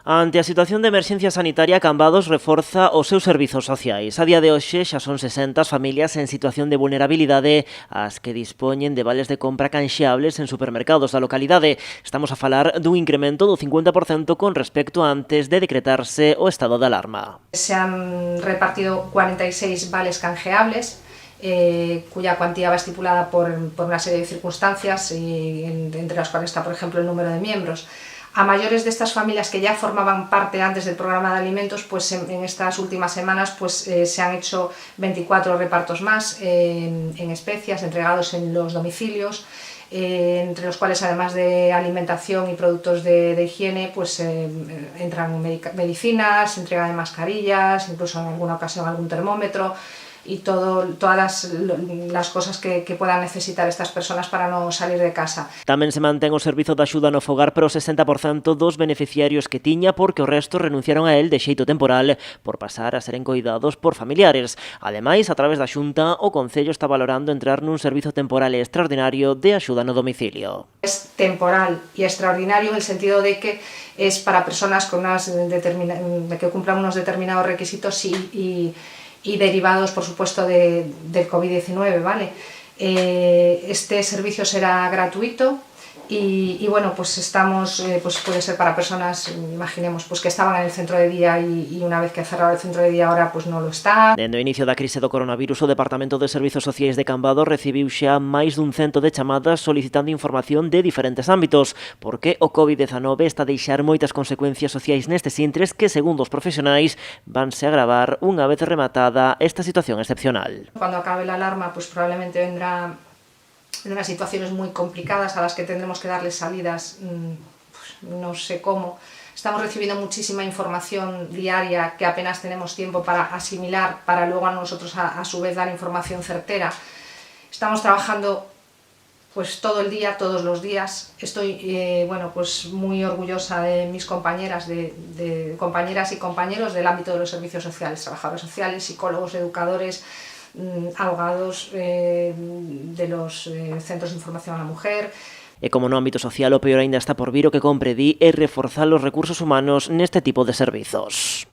Ante a situación de emerxencia sanitaria, Cambados reforza os seus servizos sociais. A día de hoxe xa son 60 as familias en situación de vulnerabilidade as que dispoñen de vales de compra canxeables en supermercados da localidade. Estamos a falar dun incremento do 50% con respecto a antes de decretarse o estado de alarma. Se han repartido 46 vales canjeables, cuya cuantía va estipulada por una serie de circunstancias, entre las cuales está, por ejemplo, el número de miembros. A mayores de estas familias que ya formaban parte antes del programa de alimentos, pues en estas últimas semanas pues, se han hecho 24 repartos más en especias entregados en los domicilios, entre los cuales, además de alimentación y productos de higiene, pues entran medicinas, entrega de mascarillas, incluso en alguna ocasión algún termómetro, y todas las cosas que puedan necesitar estas personas para no salir de casa. Tamén se mantén o servizo de axuda no fogar para o 60% dos beneficiarios que tiña, porque o resto renunciaron a él de xeito temporal por pasar a seren coidados por familiares. Ademais, a través da Xunta, o Concello está valorando entrar nun servizo temporal e extraordinario de axuda no domicilio. Es temporal y extraordinario en el sentido de que es para personas con que cumplan unos determinados requisitos y derivados, por supuesto, del COVID-19, ¿vale? Este servicio será gratuito y bueno, pues estamos, pues puede ser para personas, imaginemos, pues que estaban en el centro de día y una vez que ha cerrado el centro de día ahora pues non lo está. Dende o inicio da crise do coronavirus, o Departamento de Servizos Sociais de Cambados recibiu xa máis dun 100 de chamadas solicitando información de diferentes ámbitos, porque o COVID-19 está a deixar moitas consecuencias sociais nestes intres que, segundo os profesionais, vanse a agravar unha vez rematada esta situación excepcional. Cuando acabe la alarma, pues probablemente vendrán situaciones muy complicadas a las que tendremos que darles salidas, pues, no sé cómo. Estamos recibiendo muchísima información diaria que apenas tenemos tiempo para asimilar, para luego a nosotros a su vez dar información certera. Estamos trabajando pues todo el día, todos los días. Estoy bueno, pues muy orgullosa de mis compañeras, de compañeras y compañeros del ámbito de los servicios sociales, trabajadores sociales, psicólogos, educadores, abogados de los centros de información a la mujer. E como no ámbito social, o peor aínda está por vir, o que compre di é reforzar os recursos humanos neste tipo de servizos.